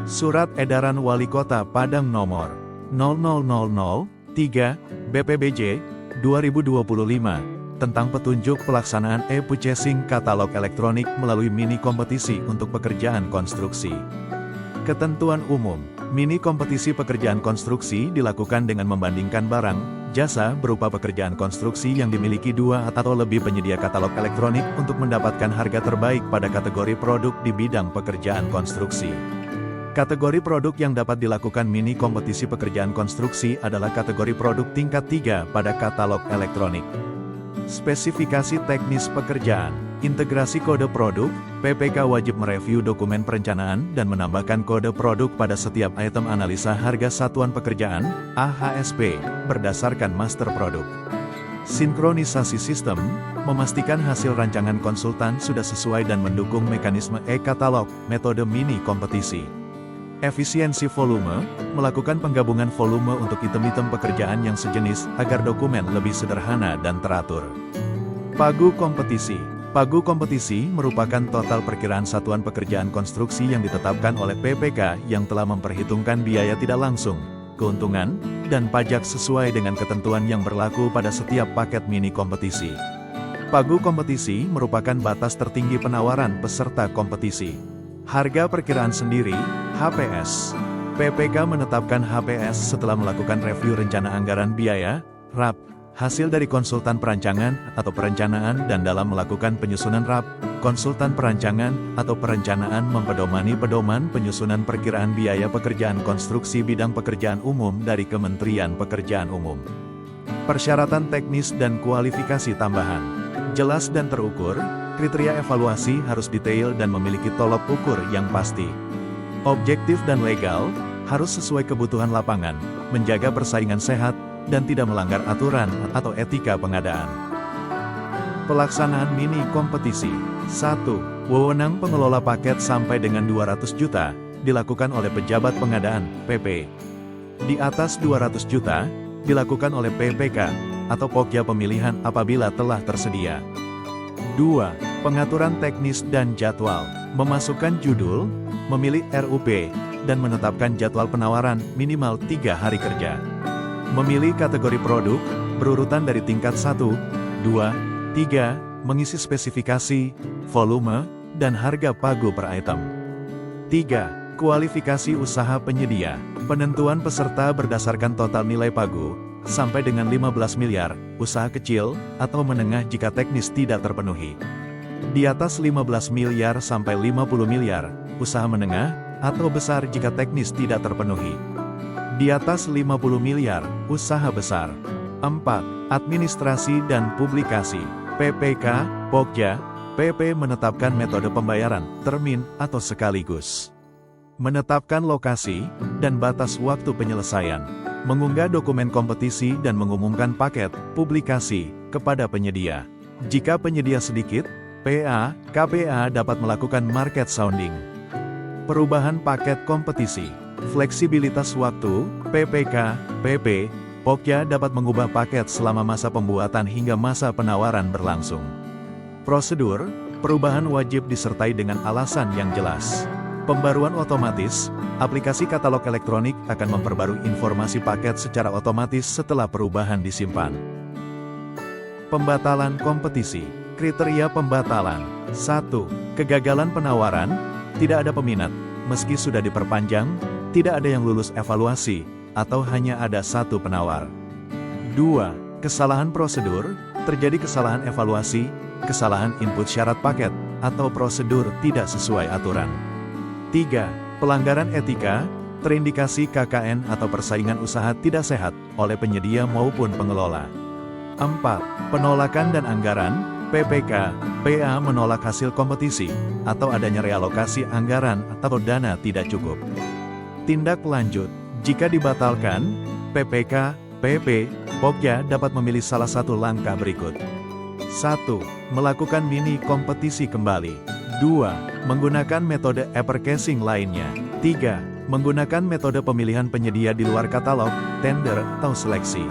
Surat Edaran Wali Kota Padang Nomor 0000-3 BPBJ 2025 tentang petunjuk pelaksanaan e-purchasing katalog elektronik melalui mini kompetisi untuk pekerjaan konstruksi. Ketentuan umum, mini kompetisi pekerjaan konstruksi dilakukan dengan membandingkan barang, jasa berupa pekerjaan konstruksi yang dimiliki dua atau lebih penyedia katalog elektronik untuk mendapatkan harga terbaik pada kategori produk di bidang pekerjaan konstruksi. Kategori produk yang dapat dilakukan mini kompetisi pekerjaan konstruksi adalah kategori produk tingkat 3 pada katalog elektronik. Spesifikasi teknis pekerjaan, integrasi kode produk, PPK wajib mereview dokumen perencanaan dan menambahkan kode produk pada setiap item analisa harga satuan pekerjaan, AHSP, berdasarkan master produk. Sinkronisasi sistem, memastikan hasil rancangan konsultan sudah sesuai dan mendukung mekanisme e-katalog, metode mini kompetisi. Efisiensi volume, melakukan penggabungan volume untuk item-item pekerjaan yang sejenis agar dokumen lebih sederhana dan teratur. Pagu kompetisi. Pagu kompetisi merupakan total perkiraan satuan pekerjaan konstruksi yang ditetapkan oleh PPK yang telah memperhitungkan biaya tidak langsung, keuntungan, dan pajak sesuai dengan ketentuan yang berlaku pada setiap paket mini kompetisi. Pagu kompetisi merupakan batas tertinggi penawaran peserta kompetisi. Harga perkiraan sendiri, HPS. PPK menetapkan HPS setelah melakukan review rencana anggaran biaya, RAP, hasil dari konsultan perancangan atau perencanaan dan dalam melakukan penyusunan RAP, konsultan perancangan atau perencanaan mempedomani pedoman penyusunan perkiraan biaya pekerjaan konstruksi bidang pekerjaan umum dari Kementerian Pekerjaan Umum. Persyaratan teknis dan kualifikasi tambahan. Jelas dan terukur, kriteria evaluasi harus detail dan memiliki tolok ukur yang pasti. Objektif dan legal, harus sesuai kebutuhan lapangan, menjaga persaingan sehat, dan tidak melanggar aturan atau etika pengadaan. Pelaksanaan mini kompetisi. 1. Wewenang pengelola paket sampai dengan 200 juta, dilakukan oleh pejabat pengadaan, PP. Di atas 200 juta, dilakukan oleh PPK, atau Pokja pemilihan apabila telah tersedia. 2. Pengaturan teknis dan jadwal, memasukkan judul, memilih RUP, dan menetapkan jadwal penawaran minimal 3 hari kerja. Memilih kategori produk, berurutan dari tingkat 1, 2, 3, mengisi spesifikasi, volume, dan harga pagu per item. 3. Kualifikasi usaha penyedia, penentuan peserta berdasarkan total nilai pagu, sampai dengan 15 miliar, usaha kecil, atau menengah jika teknis tidak terpenuhi. Di atas 15 miliar sampai 50 miliar, usaha menengah, atau besar jika teknis tidak terpenuhi. Di atas 50 miliar, usaha besar. 4. Administrasi dan publikasi. PPK, Pokja, PP menetapkan metode pembayaran, termin, atau sekaligus. Menetapkan lokasi, dan batas waktu penyelesaian. Mengunggah dokumen kompetisi dan mengumumkan paket, publikasi, kepada penyedia. Jika penyedia sedikit, PA, KPA dapat melakukan market sounding. Perubahan paket kompetisi. Fleksibilitas waktu, PPK, PP, Pokja dapat mengubah paket selama masa pembuatan hingga masa penawaran berlangsung. Prosedur, perubahan wajib disertai dengan alasan yang jelas. Pembaruan otomatis, aplikasi katalog elektronik akan memperbarui informasi paket secara otomatis setelah perubahan disimpan. Pembatalan kompetisi. Kriteria pembatalan. 1. Kegagalan penawaran, tidak ada peminat, meski sudah diperpanjang, tidak ada yang lulus evaluasi, atau hanya ada satu penawar. 2. Kesalahan prosedur, terjadi kesalahan evaluasi, kesalahan input syarat paket, atau prosedur tidak sesuai aturan. 3. Pelanggaran etika, terindikasi KKN atau persaingan usaha tidak sehat, oleh penyedia maupun pengelola. 4. Penolakan dan anggaran, PPK, PA menolak hasil kompetisi, atau adanya realokasi anggaran atau dana tidak cukup. Tindak lanjut, jika dibatalkan, PPK, PP, Pokja dapat memilih salah satu langkah berikut. 1. Melakukan mini kompetisi kembali. 2. Menggunakan metode e-purchasing lainnya. 3. Menggunakan metode pemilihan penyedia di luar katalog, tender, atau seleksi.